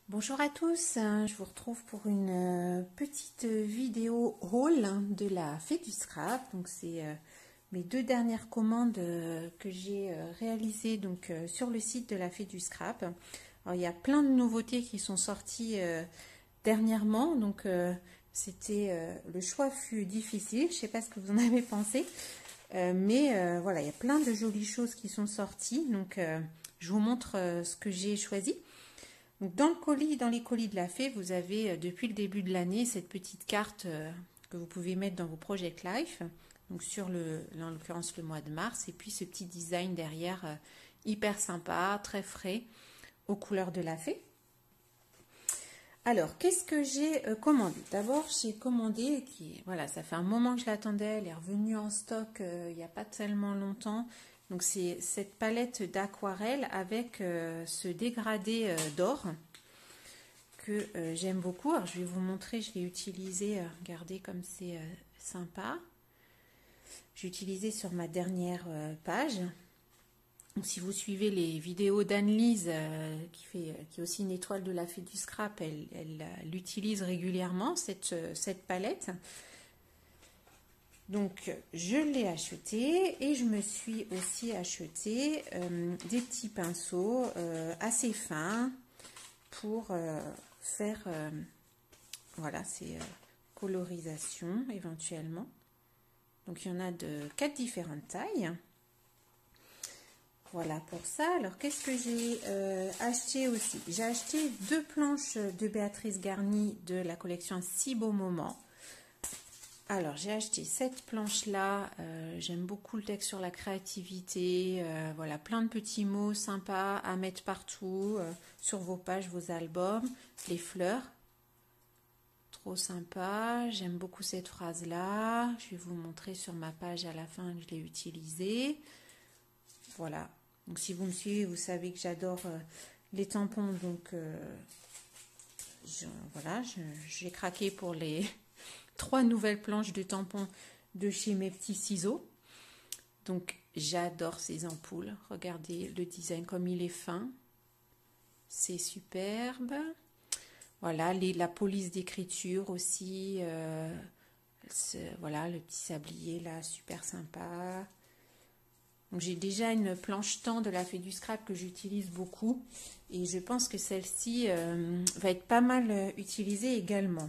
Bonjour à tous, je vous retrouve pour une petite vidéo haul de la Fée du Scrap. Donc c'est mes deux dernières commandes que j'ai réalisées donc sur le site de la Fée du Scrap. Alors il y a plein de nouveautés qui sont sorties dernièrement, donc le choix fut difficile. Je ne sais pas ce que vous en avez pensé, mais voilà, il y a plein de jolies choses qui sont sorties. Donc je vous montre ce que j'ai choisi. Donc dans les colis de la Fée, vous avez depuis le début de l'année cette petite carte que vous pouvez mettre dans vos Project Life, donc en l'occurrence le mois de mars, et puis ce petit design derrière hyper sympa, très frais, aux couleurs de la Fée. Alors, qu'est-ce que j'ai commandé? D'abord, j'ai commandé, voilà, ça fait un moment que je l'attendais, elle est revenue en stock il n'y a pas tellement longtemps. Donc c'est cette palette d'aquarelle avec ce dégradé d'or que j'aime beaucoup. Alors je vais vous montrer, je l'ai utilisé, regardez comme c'est sympa. J'ai utilisé sur ma dernière page. Donc, si vous suivez les vidéos d'Anne-Lise, qui est aussi une étoile de la Fée du Scrap, elle l'utilise régulièrement, cette palette. Donc je l'ai acheté et je me suis aussi acheté des petits pinceaux assez fins pour faire voilà, ces colorisations éventuellement. Donc il y en a de 4 différentes tailles. Voilà pour ça. Alors qu'est-ce que j'ai acheté aussi? J'ai acheté 2 planches de Béatrice Garny de la collection Si Beau Moment. Alors j'ai acheté cette planche là, j'aime beaucoup le texte sur la créativité, voilà, plein de petits mots sympas à mettre partout, sur vos pages, vos albums, les fleurs, trop sympa, j'aime beaucoup cette phrase là, je vais vous montrer sur ma page à la fin que je l'ai utilisée. Voilà, donc si vous me suivez, vous savez que j'adore les tampons, donc voilà, j'ai craqué pour les 3 nouvelles planches de tampons de chez Mes Petits Ciseaux. Donc j'adore ces ampoules. Regardez le design comme il est fin. C'est superbe. Voilà, la police d'écriture aussi. Voilà, le petit sablier là, super sympa. Donc j'ai déjà une planche temps de la Fée du Scrap que j'utilise beaucoup. Et je pense que celle-ci va être pas mal utilisée également.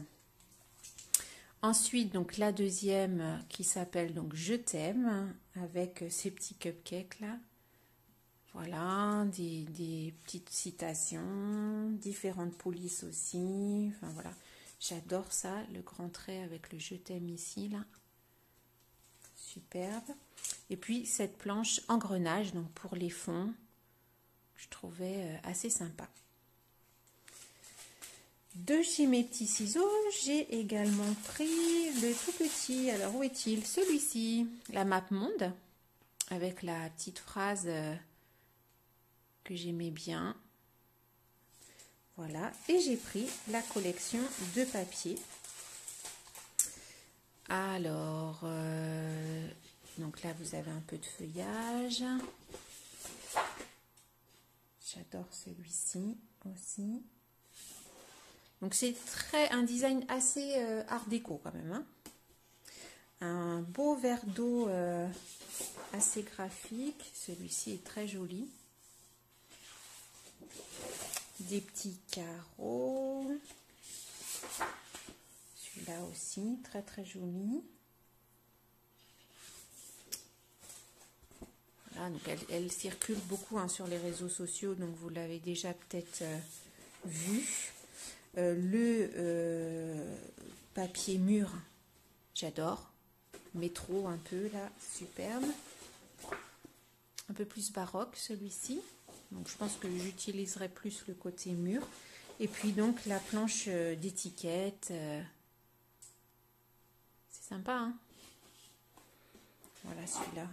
Ensuite, donc la deuxième qui s'appelle donc Je t'aime avec ces petits cupcakes là. Voilà, des petites citations, différentes polices aussi. Enfin voilà, j'adore ça, le grand trait avec le Je t'aime ici là. Superbe. Et puis cette planche engrenage, donc pour les fonds, je trouvais assez sympa. De chez Mes Petits Ciseaux, j'ai également pris le tout petit. Alors où est-il? Celui-ci, la map monde, avec la petite phrase que j'aimais bien. Voilà, et j'ai pris la collection de papier. Alors, donc là vous avez un peu de feuillage. J'adore celui-ci aussi. Donc c'est un design assez art déco quand même. Hein. Un beau verre d'eau assez graphique. Celui-ci est très joli. Des petits carreaux. Celui-là aussi, très très joli. Voilà, donc elle circule beaucoup hein, sur les réseaux sociaux, donc vous l'avez déjà peut-être vu. Papier mûr, j'adore. Métro un peu là, superbe. Un peu plus baroque celui-ci. Donc je pense que j'utiliserai plus le côté mûr. Et puis donc la planche d'étiquette. C'est sympa, hein? Voilà celui-là.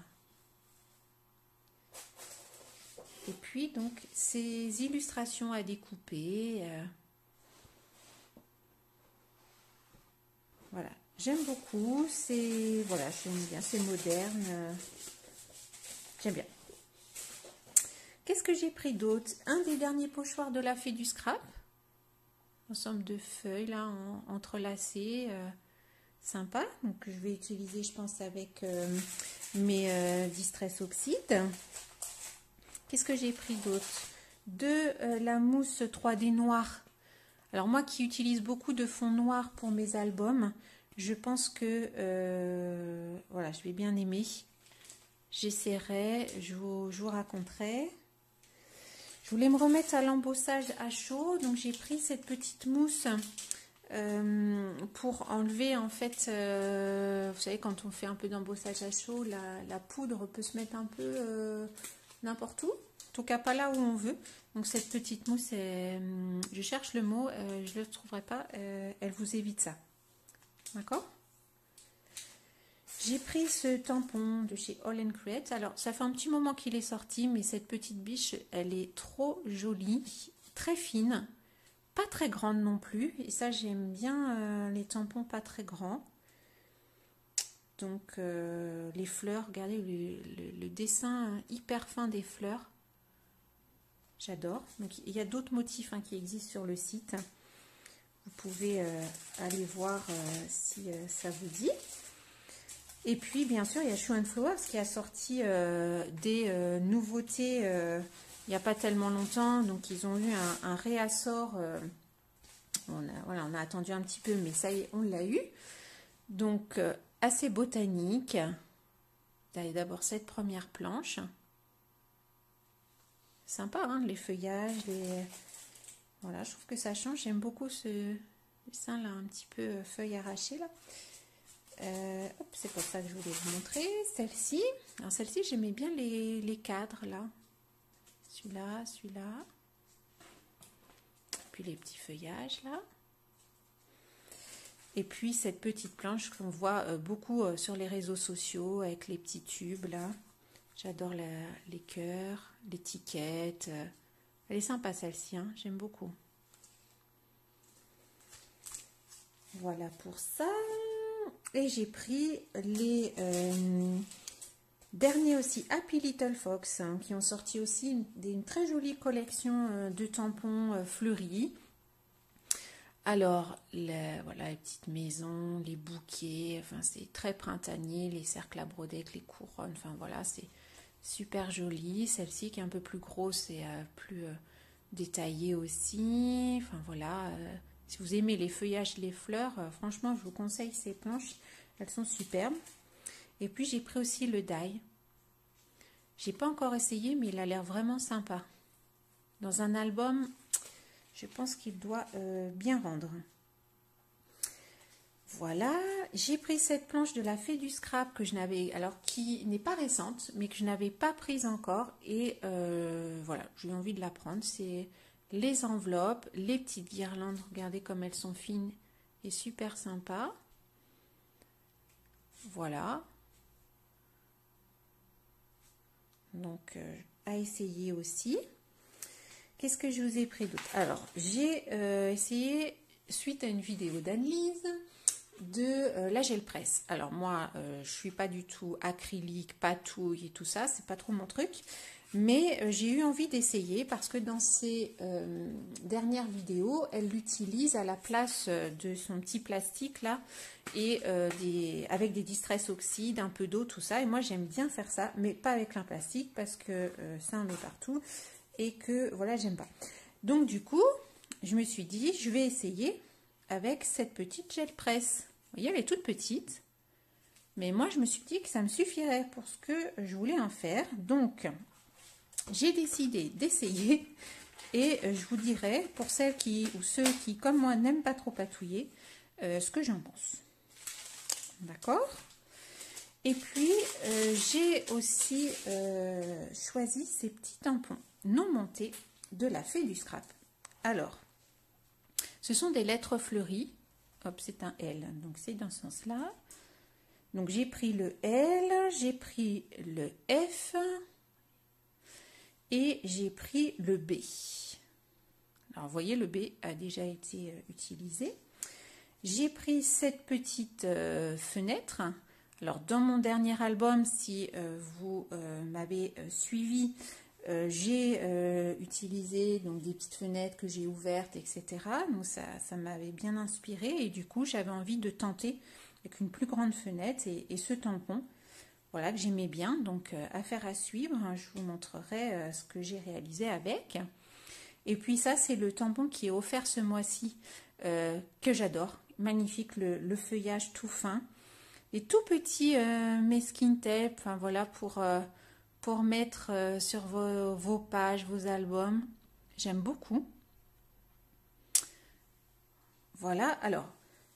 Et puis donc ces illustrations à découper. Voilà, j'aime beaucoup, voilà, j'aime bien, c'est moderne, j'aime bien. Qu'est-ce que j'ai pris d'autre? Un des derniers pochoirs de la Fée du Scrap. ensemble de feuilles là entrelacées, sympa. Donc je vais utiliser, je pense, avec mes Distress Oxide. Qu'est-ce que j'ai pris d'autre? De la mousse 3D noire. Alors moi qui utilise beaucoup de fond noir pour mes albums, je pense que voilà, je vais bien aimer. J'essaierai, je vous raconterai. Je voulais me remettre à l'embossage à chaud, donc j'ai pris cette petite mousse pour enlever en fait, vous savez, quand on fait un peu d'embossage à chaud, la poudre peut se mettre un peu n'importe où, en tout cas pas là où on veut. Donc cette petite mousse, je cherche le mot, je ne le trouverai pas, elle vous évite ça. D'accord? J'ai pris ce tampon de chez All & Create. Alors, ça fait un petit moment qu'il est sorti, mais cette petite biche, elle est trop jolie, très fine, pas très grande non plus. Et ça, j'aime bien les tampons pas très grands. Donc, les fleurs, regardez le dessin hyper fin des fleurs. J'adore. Donc, il y a d'autres motifs qui existent sur le site. Vous pouvez aller voir si ça vous dit. Et puis, bien sûr, il y a Shoe & Flowers qui a sorti des nouveautés il n'y a pas tellement longtemps. Donc, ils ont eu un réassort. Voilà, on a attendu un petit peu, mais ça y est, on l'a eu. Donc, assez botanique. D'abord, cette première planche. Sympa, hein, les feuillages. Voilà, je trouve que ça change. J'aime beaucoup ce dessin là, un petit peu feuille arrachée là. C'est pour ça que je voulais vous montrer celle-ci. Alors celle-ci, j'aimais bien les cadres là. Celui-là, celui-là. Puis les petits feuillages là. Et puis cette petite planche qu'on voit beaucoup sur les réseaux sociaux avec les petits tubes là. J'adore les cœurs, l'étiquette. Elle est sympa celle-ci, hein, j'aime beaucoup. Voilà pour ça. Et j'ai pris les derniers aussi Happy Little Fox qui ont sorti aussi une très jolie collection de tampons fleuris. Alors, voilà, les petites maisons, les bouquets, enfin c'est très printanier, les cercles à broder avec les couronnes, enfin voilà, c'est super joli. Celle-ci qui est un peu plus grosse et plus détaillée aussi, enfin voilà. Si vous aimez les feuillages, les fleurs, franchement, je vous conseille ces planches. Elles sont superbes. Et puis, j'ai pris aussi le die. J'ai pas encore essayé, mais il a l'air vraiment sympa. Dans un album, je pense qu'il doit bien rendre. Voilà. J'ai pris cette planche de la Fée du Scrap que je n'avais, alors qui n'est pas récente, mais que je n'avais pas prise encore. Et voilà, j'ai envie de la prendre. C'est les enveloppes, les petites guirlandes, regardez comme elles sont fines et super sympas. Voilà. Donc, à essayer aussi. Qu'est-ce que je vous ai pris d'autre? Alors, j'ai essayé, suite à une vidéo d'Anne-Lise, de la gel presse. Alors, moi, je suis pas du tout acrylique, patouille et tout ça, c'est pas trop mon truc. Mais j'ai eu envie d'essayer parce que dans ses dernières vidéos, elle l'utilise à la place de son petit plastique là et avec des Distress Oxide, un peu d'eau, tout ça. Et moi, j'aime bien faire ça, mais pas avec un plastique parce que ça en met partout et que voilà, j'aime pas. Donc du coup, je me suis dit, je vais essayer avec cette petite gel presse. Vous voyez, elle est toute petite. Mais moi, je me suis dit que ça me suffirait pour ce que je voulais en faire. Donc, j'ai décidé d'essayer et je vous dirai, pour celles ou ceux qui, comme moi, n'aiment pas trop patouiller, ce que j'en pense. D'accord? Et puis, j'ai aussi choisi ces petits tampons non montés de la Fée du Scrap. Alors, ce sont des lettres fleuries. Hop, c'est un L, donc c'est dans ce sens-là. Donc, j'ai pris le L, j'ai pris le F et j'ai pris le B. Alors, vous voyez, le B a déjà été utilisé. J'ai pris cette petite fenêtre. Alors, dans mon dernier album, si vous m'avez suivi, j'ai utilisé donc des petites fenêtres que j'ai ouvertes, etc. Donc ça m'avait bien inspiré et du coup j'avais envie de tenter avec une plus grande fenêtre et ce tampon, voilà, que j'aimais bien. Donc affaire à suivre, hein, je vous montrerai ce que j'ai réalisé avec. Et puis ça, c'est le tampon qui est offert ce mois-ci, que j'adore. Magnifique, le feuillage tout fin. Les tout petits masking tape, enfin voilà, pour mettre sur vos pages, vos albums. J'aime beaucoup. Voilà, alors,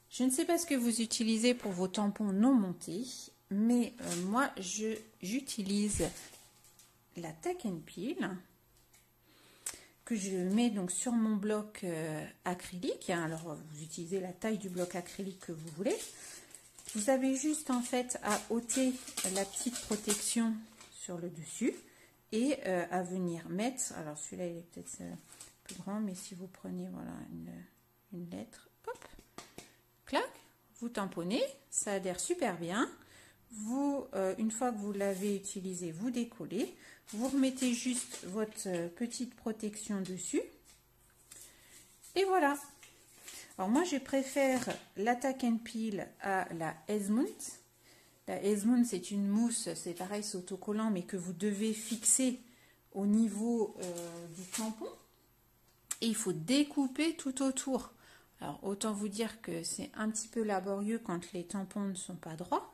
je ne sais pas ce que vous utilisez pour vos tampons non montés, mais moi, j'utilise la Tack & Peel, que je mets donc sur mon bloc acrylique. Alors, vous utilisez la taille du bloc acrylique que vous voulez. Vous avez juste en fait à ôter la petite protection sur le dessus et à venir mettre, alors celui-là il est peut-être plus grand, mais si vous prenez voilà une lettre, hop, clac, vous tamponnez, ça adhère super bien. Vous, une fois que vous l'avez utilisé, vous décollez, vous remettez juste votre petite protection dessus et voilà. Alors moi je préfère la Tack & Peel à la Esmount. La Esmount c'est une mousse, c'est pareil, c'est autocollant mais que vous devez fixer au niveau du tampon. Et il faut découper tout autour. Alors autant vous dire que c'est un petit peu laborieux quand les tampons ne sont pas droits.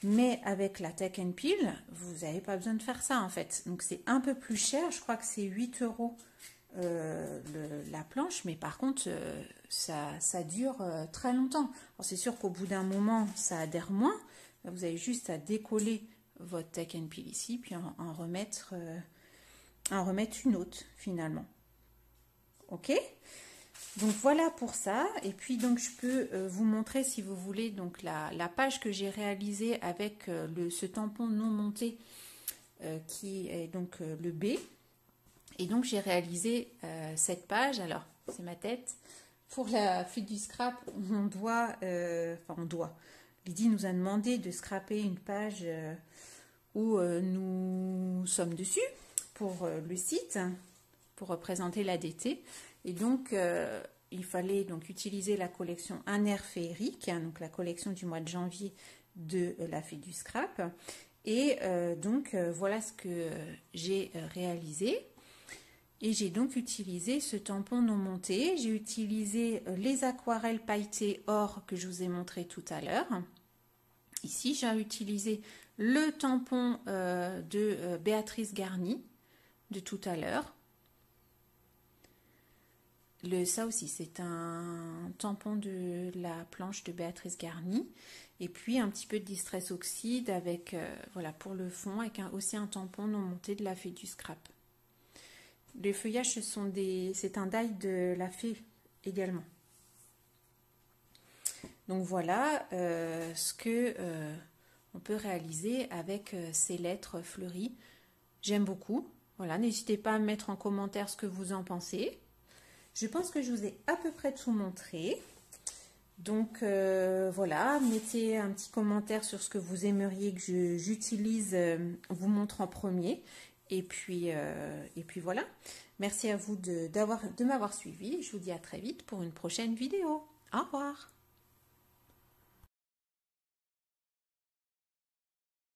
Mais avec la Tack & Peel, vous n'avez pas besoin de faire ça en fait. Donc c'est un peu plus cher, je crois que c'est 8 € la planche, mais par contre ça dure très longtemps. C'est sûr qu'au bout d'un moment ça adhère moins. Vous avez juste à décoller votre Tack & Peel ici, puis en remettre une autre finalement. Ok, donc voilà pour ça. Et puis donc je peux vous montrer si vous voulez donc la page que j'ai réalisée avec ce tampon non monté qui est donc le B. Et donc j'ai réalisé cette page. Alors c'est ma tête. Pour la fête du scrap, on doit, Lydie nous a demandé de scraper une page où nous sommes dessus pour le site, pour représenter l'ADT. Et donc il fallait donc utiliser la collection Un air féerique, hein, donc la collection du mois de janvier de la fête du scrap. Et voilà ce que j'ai réalisé. Et j'ai donc utilisé ce tampon non monté. J'ai utilisé les aquarelles pailletées or que je vous ai montré tout à l'heure. Ici, j'ai utilisé le tampon de Béatrice Garni de tout à l'heure. Ça aussi, c'est un tampon de la planche de Béatrice Garni. Et puis un petit peu de Distress Oxide avec, voilà, pour le fond, avec aussi un tampon non monté de la fée du scrap. Les feuillages, c'est un die de la fée également. Donc voilà ce que on peut réaliser avec ces lettres fleuries. J'aime beaucoup. Voilà, n'hésitez pas à me mettre en commentaire ce que vous en pensez. Je pense que je vous ai à peu près tout montré. Donc voilà, mettez un petit commentaire sur ce que vous aimeriez que j'utilise, vous montre en premier. Et puis voilà. Merci à vous de m'avoir suivi. Je vous dis à très vite pour une prochaine vidéo. Au revoir.